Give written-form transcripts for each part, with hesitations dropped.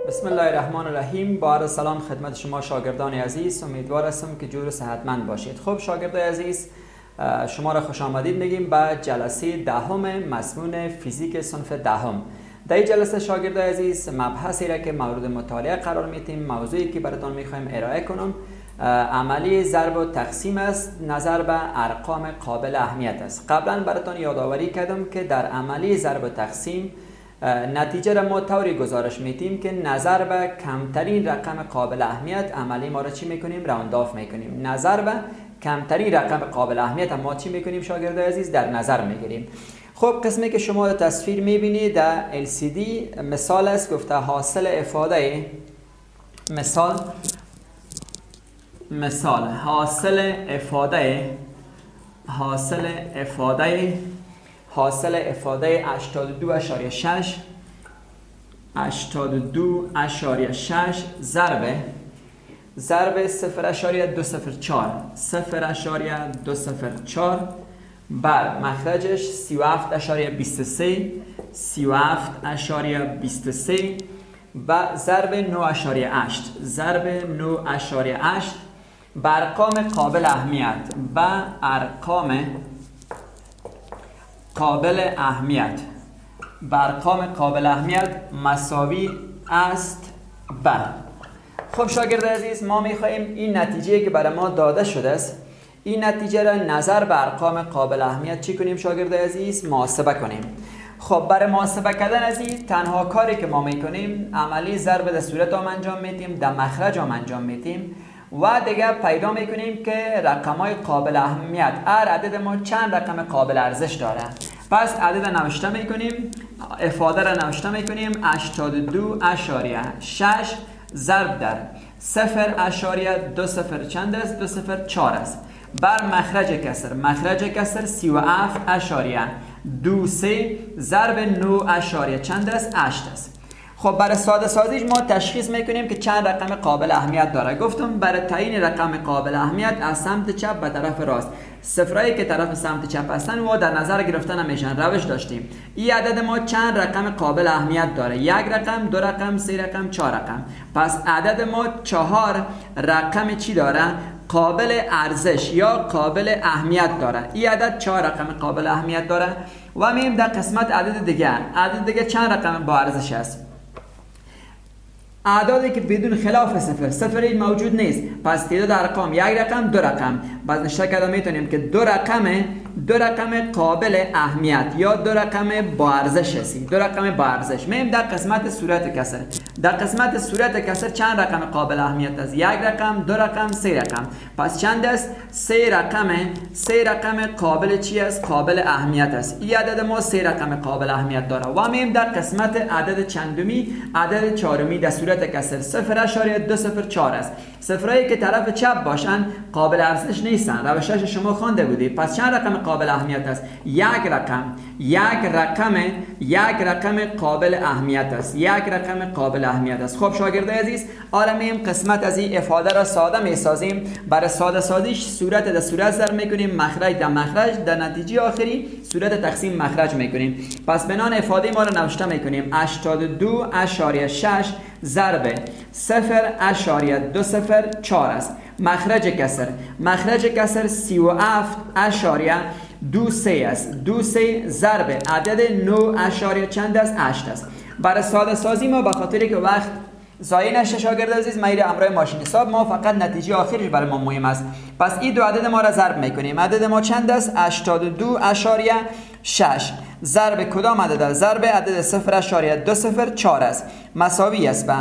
بسم الله الرحمن الرحیم. با عرض سلام خدمت شما شاگردان عزیز. امیدوار هستم که جور و صحتمند باشید. خب شاگردان عزیز، شما را خوش آمدید میگیم به جلسه دهم مضمون فیزیک صنف دهم. در این جلسه شاگردان عزیز مبحثی را که مورد مطالعه قرار میدیم، موضوعی که براتون میخوایم ارائه کنم عملی ضرب و تقسیم است نظر به ارقام قابل اهمیت است. قبلا براتون یادآوری کردم که در عملی ضرب و تقسیم نتیجه را ما طوری گزارش میدیم که نظر به کمترین رقم قابل اهمیت عملی ما را چی میکنیم؟ راوند آف میکنیم. نظر به کمترین رقم قابل اهمیت ما چی میکنیم شاگردان عزیز؟ در نظر میگیریم. خب قسمی که شما در تصویر میبینید در LCD مثال است، گفته حاصل افاده حاصل افاده 82.6 ضرب 0.204 بر مخرجش 37.23 و ضرب 9.8 به ارقام قابل اهمیت مساوی است به. خب شاگرد عزیز، ما میخواییم این نتیجه که برای ما داده شده است، این نتیجه را نظر به ارقام قابل اهمیت چی کنیم شاگرد عزیز؟ محاسبه کنیم. خب برای محاسبه کردن از این تنها کاری که ما میکنیم عملی ضرب در صورت هم انجام میدیم، در مخرج هم انجام میدیم و دیگه پیدا میکنیم که رقمای قابل اهمیت هر عدد ما چند رقم قابل ارزش داره. پس عدد نوشته میکنیم، افاده را نوشته میکنیم 82.6 ضرب در 0.20 چند است؟ 204 است بر مخرج کسر 37.23 ضرب 9 چند است؟ 8 است. خب برای ساده سازیش ما تشخیص میکنیم که چند رقم قابل اهمیت داره. گفتم برای تعیین رقم قابل اهمیت از سمت چپ به طرف راست، صفرایی که طرف سمت چپ هستن و در نظر گرفتن میشن روش داشتیم. این عدد ما چند رقم قابل اهمیت داره؟ یک رقم، دو رقم، سه رقم، چهار رقم. پس عدد ما 4 رقم چی داره؟ قابل ارزش یا قابل اهمیت داره. این عدد 4 رقم قابل اهمیت داره و میم در قسمت عدد دیگه چند رقم با ارزش است؟ اعدادی که بدون خلاف صفر موجود نیست. پس تعداد ارقام یک رقم، دو رقم. بعد نشته کرده میتونیم که دو رقم قابل اهمیت یا دو رقم با ارزش هستی. دو رقم با ارزش. میم در قسمت صورت کسر. در قسمت صورت کسر چند رقم قابل اهمیت است؟ یک رقم، دو رقم، سه رقم. پس چند است؟ سه رقم قابل چی است؟ قابل اهمیت است. این عدد ما سه رقم قابل اهمیت داره. و میم در قسمت عدد چندمی، عدد چهارمی در صورت کسر 0.204 است. صفرایی که طرف چپ باشن قابل ارزش نیستن. روشش شما خوانده بودید. پس چند رقم قابل اهمیت است؟ یک رقم قابل اهمیت است. خب شاگرد عزیز، حالا میم قسمت از این افاده را ساده میسازیم. برای ساده سازیش صورت در صورت ضرب میکنیم، مخرج در مخرج، در نتیجه آخری صورت تقسیم مخرج میکنیم. پس بنان افاده ما را نوشته میکنیم 82.6 ضرب 0.204 است. مخرج کسر 37.23 است. 23 ضرب عدد 9 چند است؟ 8 است. برای ساده سازی ما به خاطری که وقت ضایع نشه شاگرد عزیز، ما ایره همراه ماشین حساب، ما فقط نتیجه آخرش برای ما مهم است. پس این دو عدد ما را ضرب میکنیم. عدد ما چند است؟ 82.6 ضرب کدام عدد؟ ضرب عدد 0.204 است. مساوی است به.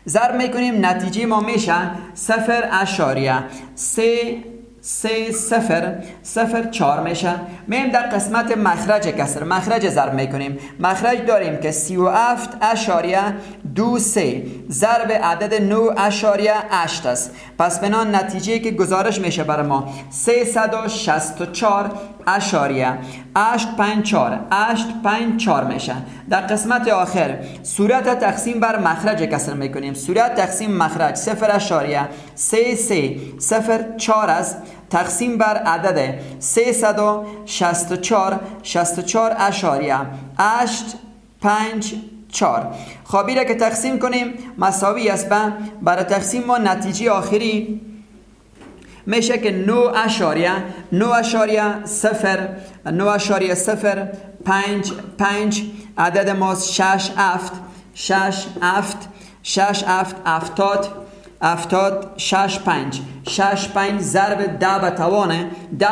ضرب میکنیم، نتیجه ما میشه 0.304 میشه. میم در قسمت مخرج کسر، مخرج ضرب میکنیم. مخرج داریم که 37.23 ضرب عدد 9.8 است. پس بنان نتیجه که گزارش میشه برای ما 364.854 میشه. در قسمت آخر صورت تقسیم بر مخرج کسر میکنیم. صورت تقسیم مخرج 0.3304 است تقسیم بر عدد 364 64 اشاریه 8 5 4. خب این که تقسیم کنیم مساوی است برای تقسیم ما نتیجه آخری میشه که 9.5 عدد ما 6 7 70 6 5 ضرب 10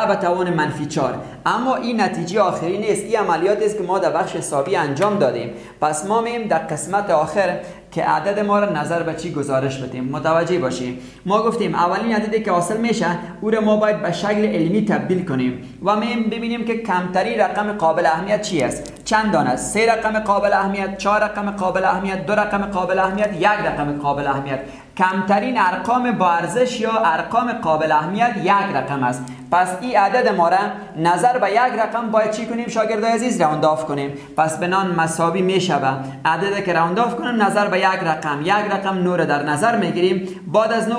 به توان منفی 4. اما این نتیجه آخری نیست، این عملیات است که ما در بخش حسابی انجام دادیم. پس ما میم در قسمت آخر که عدد ما را نظر به چی گزارش بدیم. متوجه باشیم ما گفتیم اولین عددی که حاصل میشه او را ما باید به شکل علمی تبدیل کنیم و میم ببینیم که کمترین رقم قابل اهمیت چی است، چند دانه است. 3 رقم قابل اهمیت، 4 رقم قابل اهمیت، 2 رقم قابل اهمیت، 1 رقم قابل اهمیت. کمترین ارقام با ارزش یا ارقام قابل اهمیت 1 رقم است. پس این عدد ما را نظر به 1 رقم باید چی کنیم شاگردای عزیز؟ راوند آف کنیم. پس بنان مساوی میشه به عددی که راوند آف کنیم نظر به 1 رقم. 1 رقم 9 را در نظر میگیریم. بعد از 9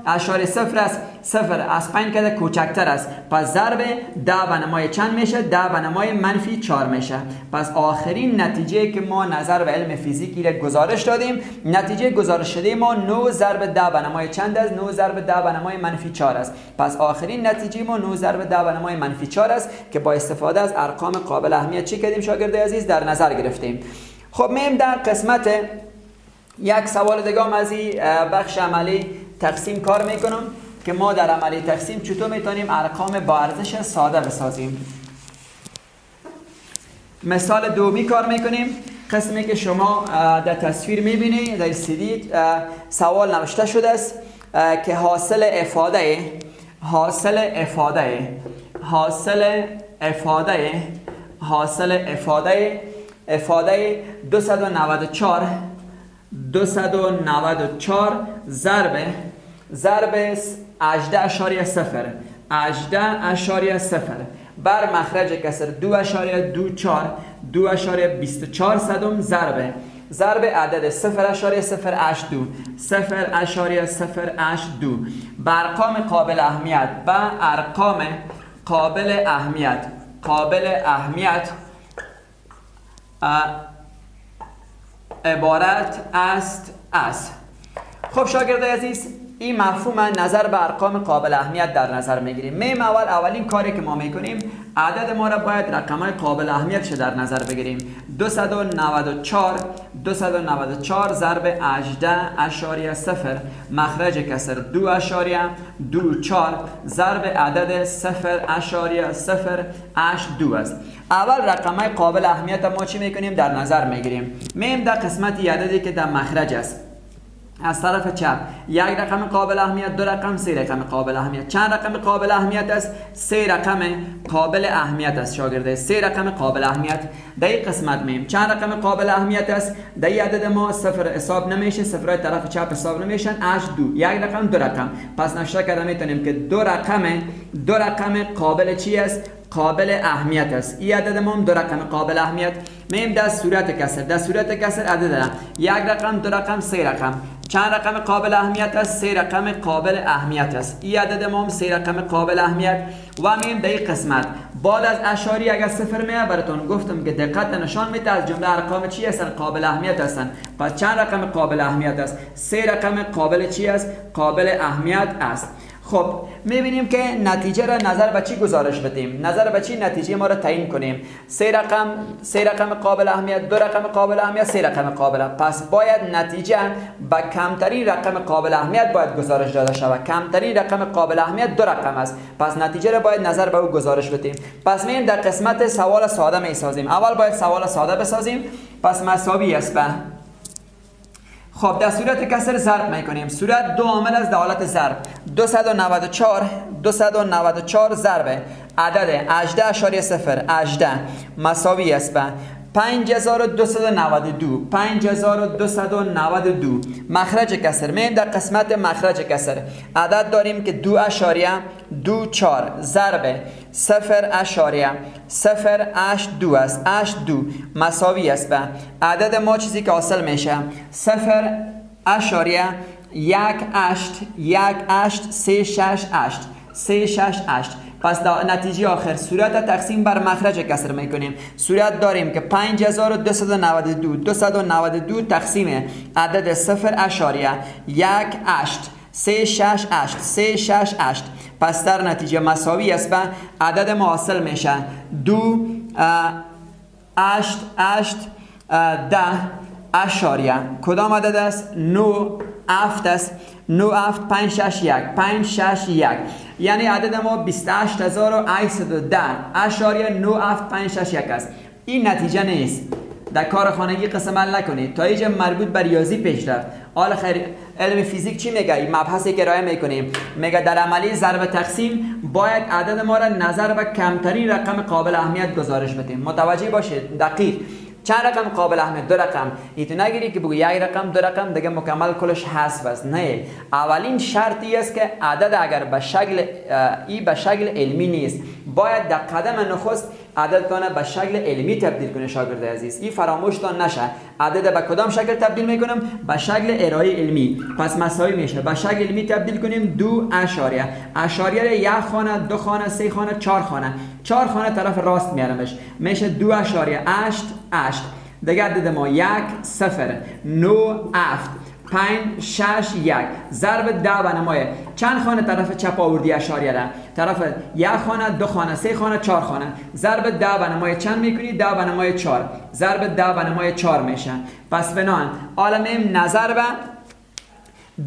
اشاره 0 است، 0 از 5 کده کوچکتر است. پس ضرب 10 به نمای چند میشه؟ 10 به نمای منفی 4 میشه. پس آخرین نتیجه که ما نظر به علم فیزیکی را گزارش دادیم، نتیجه گزارش شده ما 9 ضرب 10 به نمای چند است؟ 9 ضرب 10 به نمای منفی 4 است. پس آخرین نتیجه ما 9 ضرب 10 به نمای منفی 4 است که با استفاده از ارقام قابل اهمیت چی کردیم شاگردای عزیز؟ در نظر گرفتیم. خب میم در قسمت یک سوال دیگه از این بخش عملی تقسیم کار میکنم که ما در عملی تقسیم چطور میتونیم ارقام با ارزش ساده بسازیم. مثال دومی کار میکنیم. قسمی که شما در تصویر میبینید در CD سوال نوشته شده است که حاصل افاده 294 ضرب 18.0 بر مخرج کسر 2.24 ضرب عدد 0.082 به ارقام قابل اهمیت عبارت است. خب شاگردای عزیز این مفهوم نظر به ارقام قابل اهمیت در نظر میگیریم. میم اولین کاری که ما میکنیم عدد ما را باید رقمای قابل اهمیتش در نظر بگیریم. 294 ضرب 18.0 مخرج کسر 2.24 ضرب عدد 0.082 است. اول رقمای قابل اهمیت ما چی میکنیم؟ در نظر میگیریم. میم در قسمت عددی که در مخرج است از طرف چپ 1 رقم قابل اهمیت، 2 رقم، 3 رقم قابل اهمیت. چند رقم قابل اهمیت است؟ 3 رقم قابل اهمیت است شاگرده. 3 رقم قابل اهمیت در این قسمت میم. چند رقم قابل اهمیت است؟ در این عدد ما 0 حساب نمیشه، صفرهای طرف چپ حساب نمیشن. 2 1 رقم 2 رقم. پس نشه کرده میتونیم که 2 رقم قابل چی است؟ قابل اهمیت است. این عدد ما هم 2 رقم قابل اهمیت. میم در صورت کسر عدد دارم 1 رقم، 2 رقم، 3 رقم. چند رقم قابل اهمیت است؟ 3 رقم قابل اهمیت است. این عدد ما هم 3 رقم قابل اهمیت. و میم در این قسمت بعد از اشاری اگر 0 میاد براتون گفتم که دقت نشان میده از جمله ارقام چی هستن؟ قابل اهمیت هستن. پس چند رقم قابل اهمیت است؟ 3 رقم قابل چی است؟ قابل اهمیت است. خب میبینیم که نتیجه را نظر به چی گزارش بدیم؟ نظر به چی نتیجه ما را تعیین کنیم؟ 3 رقم قابل اهمیت، 2 رقم قابل اهمیت، 3 رقم قابل اهمیت. پس باید نتیجه به کمترین رقم قابل اهمیت باید گزارش داده شود. کمترین رقم قابل اهمیت 2 رقم است. پس نتیجه را باید نظر به او گزارش بدیم. پس میایم در قسمت سوال ساده میسازیم. اول باید سوال ساده بسازیم. پس مساوی است به خب در صورت کسر ضرب میکنیم. صورت دو عامل از حالت ضرب. 294 ضرب عدد 18.0 مساوی است به 5292 مخرج کسر. میم در قسمت مخرج کسر عدد داریم که 2.24 ضرب 0.082 است. 2 مساوی است به عدد ما چیزی که حاصل میشه 0.18368 پس نتیجه آخر صورت تقسیم بر مخرج کسر میکنیم. صورت داریم که 5292 292 تقسیم عدد 0.168 پس در نتیجه مساوی است به عدد محاصل میشه 2 8 8 10 اشاریه. کدام عدد است؟ 9 7 است. 9 7 5 6 1 5 6 1 یعنی عدد ما 28810 اشاریه 9 7 5 6 1 است. این نتیجه نیست. در کار خانگی قسم حل نکنید تا اینجا مربوط به ریاضی پیش رفت. حالا خیر علم فیزیک چی میگه؟ این مبحثی که ارائه میکنیم میگه در عملی ضرب تقسیم باید عدد ما را نظر به کمترین رقم قابل اهمیت گزارش بدیم. متوجه باشید دقیق. چند رقم قابل اهمیت؟ 2 رقم. اینو نگیری که بگو یک رقم 2 رقم دیگه مکمل کلش حذف است. نه، اولین شرطی است که عدد اگر به شکل علمی نیست باید در قدم نخست عددتان به شکل علمی تبدیل کنه. شاگرد عزیز این فراموشتان نشه. عدد به کدام شکل تبدیل میکنم؟ به شکل ارائه علمی. پس مساوی میشه به شکل علمی تبدیل کنیم 2 اشاریه. اشاریه 1 خانه 2 خانه 3 خانه 4 خانه 4 خانه طرف راست میارمش میشه 2 اشاریه 8 8 دیگه عدد ما 1 0 9 7 5 6 1 ضرب 10 بنمایه چند خانه طرف چپ آوردی اشاریه را؟ طرف 1 خانه 2 خانه 3 خانه 4 خانه ضرب 10 بنمایه چند میکنی؟ 10 بنمایه 4 ضرب 10 بنمایه 4 میشه. پس بنان عالمیم نظر به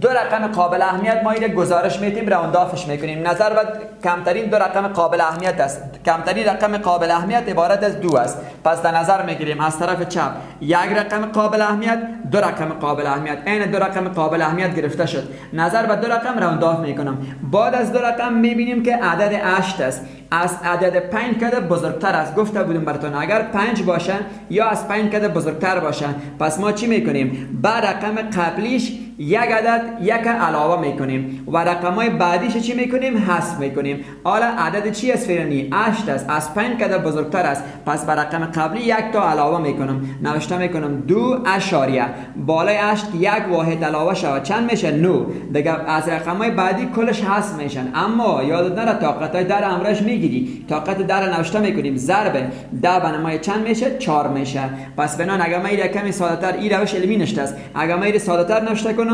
2 رقم قابل اهمیت ما اینه گزارش میتیم راوندافش میکنیم. نظر به کمترین 2 رقم قابل اهمیت است. کمترین رقم قابل اهمیت عبارت از 2 است. پس در نظر میگیریم از طرف چپ 1 رقم قابل اهمیت 2 رقم قابل اهمیت این 2 رقم قابل اهمیت گرفته شد. نظر به 2 رقم راونداف میکنم. بعد از 2 رقم میبینیم که عدد 8 است. از عدد 5 کده بزرگتر است. گفته بودم براتون اگر 5 باشه یا از 5 کده بزرگتر باشه پس ما چی میکنیم؟ با رقم قبلیش یک عدد یک علاوه میکنیم و رقمای بعدیش چی میکنیم؟ حذف میکنیم. حالا عدد چی است فرانی؟ 8 است. از 5 کده بزرگتر است. پس بر رقم قبلی یک تا علاوه میکنم. نوشته میکنم 2 اشاریه بالای 8 یک واحد علاوه شود چند میشه؟ 9 دیگه. از رقمای بعدی کلش حذف میشن. اما یادت نره طاقتای در امرش میگیری. طاقت در نوشته میکنیم ضرب 10 بنمایه چند میشه؟ 4 میشه. پس بنان اگر ما این کمی ساده تر این روش علمی نشته است. اگر ما این ساده تر نوشته کنم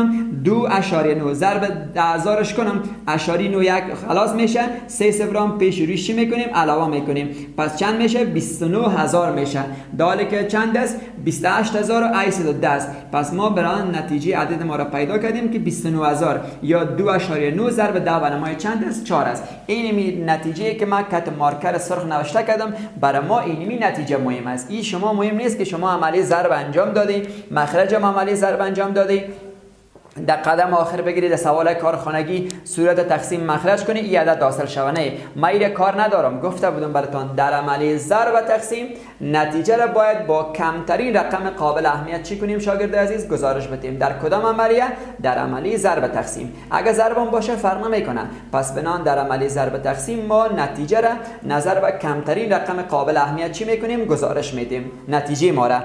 2.9 ضرب 10,000ش کنم اشاری 9 یک خلاص میشه. 3 صفرام پیش رویش چی میکنیم؟ علاوه میکنیم. پس چند میشه؟ 29000 میشه. داله که چند است؟ 28810 است. پس ما برای نتیجه عدد ما را پیدا کردیم که 29000 یا 2.9 ضرب 10 بنمایه چند است؟ 4 است. این نتیجه که ما کت مارکر سرخ نوشته کردم برای ما اینمی نتیجه مهم است. این شما مهم نیست که شما عملی ضرب انجام دادی، مخرج هم عملی ضرب انجام دادی، در قدم آخر بگیرید در سوال کارخانگی صورت تقسیم مخرج کنی این عدد حاصل شوه. نه ما این کار ندارم. گفته بودم براتون در عملی ضرب و تقسیم نتیجه را باید با کمترین رقم قابل اهمیت چی کنیم شاگرد عزیز؟ گزارش بدیم. در کدام عملیه؟ در عملی ضرب تقسیم. اگه ضرب هم باشه فرق نمیکنه. پس بنان در عملی ضرب تقسیم ما نتیجه را نظر به کمترین رقم قابل اهمیت چی میکنیم؟ گزارش میدیم نتیجه ما را.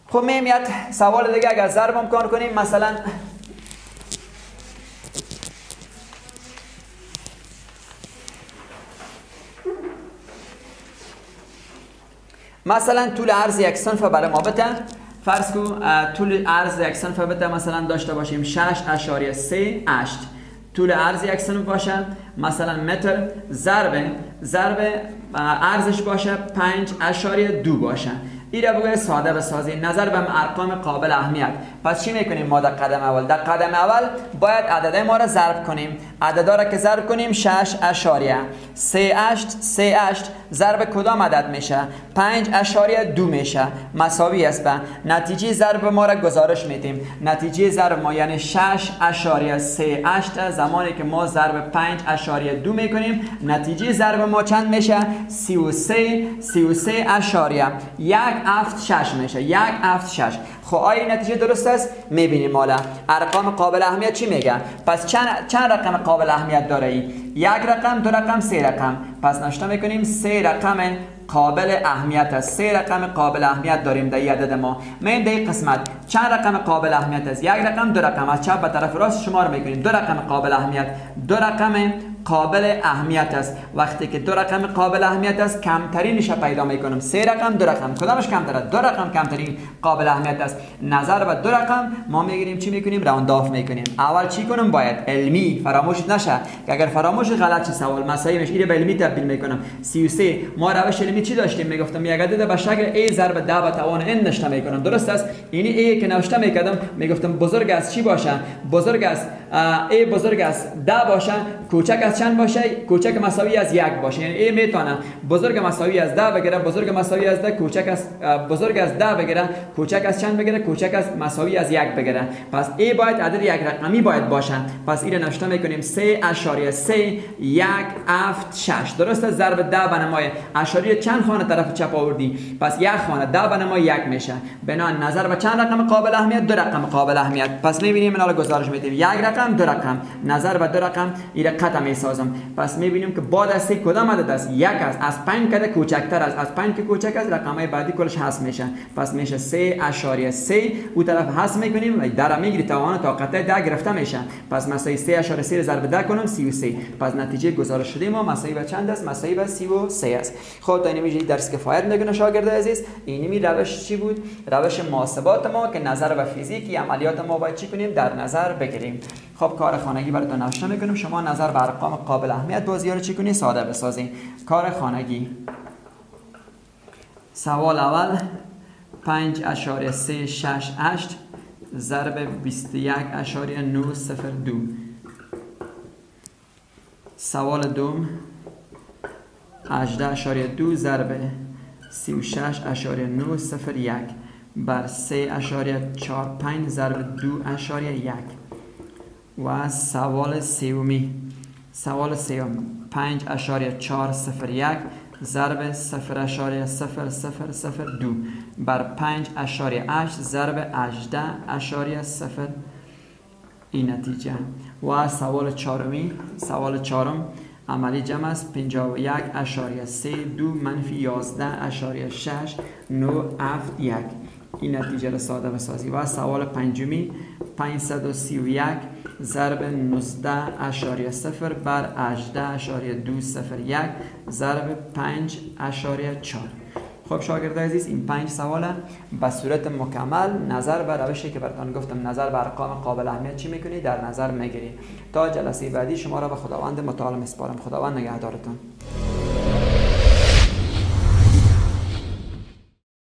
خب میاد سوال دیگه اگر ضرب هم کار کنیم مثلا طول عرض یک صنف برای ما بده. فرض کو طول عرض یک صنف بده مثلا داشته باشیم 6.38 طول عرض یک صنف باشه مثلا متر ضرب عرضش باشه 5.2 باشه. این را بگوید ساده بسازی نظر به ارقام قابل اهمیت. پس چی میکنیم ما در قدم اول؟ در قدم اول باید عددهای ما را ضرب کنیم. عددا را که ضرب کنیم 6.38 ضرب کدام عدد میشه؟ 5.2 میشه. مساوی است به نتیجه ضرب ما را گزارش میدیم. نتیجه ضرب ما یعنی 6.38 زمانی که ما ضرب 5.2 میکنیم نتیجه ضرب ما چند میشه؟ 33.176 میشه. 176. خب آیا نتیجه درست است؟ میبینیم حالا ارقام قابل اهمیت چی میگه؟ پس چند رقم قابل اهمیت داره ای؟ 1 رقم 2 رقم 3 رقم. پس نشته میکنیم 3 رقم قابل اهمیت است. 3 رقم قابل اهمیت داریم در عدد ما. من در این قسمت چند رقم قابل اهمیت است؟ 1 رقم 2 رقم. از چپ به طرف راست شمار میکنیم. 2 رقم قابل اهمیت 2 رقم قابل اهمیت است. وقتی که دو رقم قابل اهمیت است کمترینش پیدا میکنم. 3 رقم 2 رقم کدامش کمتر است؟ 2 رقم کمترین قابل اهمیت است. نظر به 2 رقم ما میگیریم چی میکنیم؟ راوند آف میکنیم. اول چی کنم؟ باید علمی فراموش نشه که اگر فراموش غلط شه سوال مسائلش اینو به علمی تبدیل میکنم. 33 ما روش علمی چی داشتیم؟ میگفتم یک عدد به شکل a ضرب 10 به توان n نوشته میکنم. درست است؟ یعنی a که نوشته میکردم میگفتم بزرگ از چی باشه؟ بزرگ از a بزرگ از 10 باشه، کوچک از چند باشه؟ کوچک مساوی از 1 باشه. یعنی a میتونه بزرگ مساوی از 10 بگیره، بزرگ مساوی از 10 کوچک از بزرگ از 10 بگیره، کوچک از چند بگیره؟ کوچک از مساوی از 1 بگیره. پس a باید عدد یک رقمی باید باشه. پس این نوشته میکنیم 3.3 1 7 6. درسته؟ ضرب 10 به نمای اشاریه چند خانه طرف چپ آوردی، پس یک خانه 10 به نمای 1 میشه. بنابراین نظر به چند رقم قابل اهمیت؟ 2 رقم قابل اهمیت. پس میبینیم حالا گزارش میدیم 1 رقم 2 رقم، نظر به 2 رقم این قطعه میسازم. پس میبینیم که بعد از 3 کدام عدد است؟ 1 است. از 5 کده کوچکتر است، از 5 که کوچک است رقمای بعدی کلش حذف میشه. پس میشه 3.3 اون طرف حذف میکنیم و در میگیری توان تا قطعه 10 گرفته میشه. پس مساوی 3.3 ضرب 10 کنم 33. پس نتیجه گزارش شده ما مساوی به چند است؟ مساوی به 33 است. خب تا اینمی درس کفایت میکنه شاگرد عزیز. اینمی روش چی بود؟ روش محاسبات ما که نظر به فیزیکی عملیات ما باید چی کنیم؟ در نظر بگیریم. خب کار خانگی براتون نوشته میکنم. شما نظر به ارقام قابل اهمیت بازی‌ها رو چی کنید؟ ساده بسازید. کار خانگی سوال اول 5.368 ضرب 21.902. سوال دوم 18.2 ضرب 36.901 بر 3.45 ضرب 2.1. و سوال سومی 5.401 ضرب 0.0002 بر 5.8 ضرب 18.0. این نتیجه. و سوال چهارم عملی جمع است 51.32 منفی 11.691. این نتیجه را ساده بسازی. و سوال پنجمی 531 ضرب 19.0 بر 18.201 ضرب 5.4. خب شاگرد عزیز این 5 سواله به صورت مکمل نظر بر روشی که براتون گفتم نظر بر ارقام قابل اهمیت چی میکنی؟ در نظر میگیری. تا جلسه بعدی شما را به خداوند متعال میسپارم. خداوند نگهدارتان.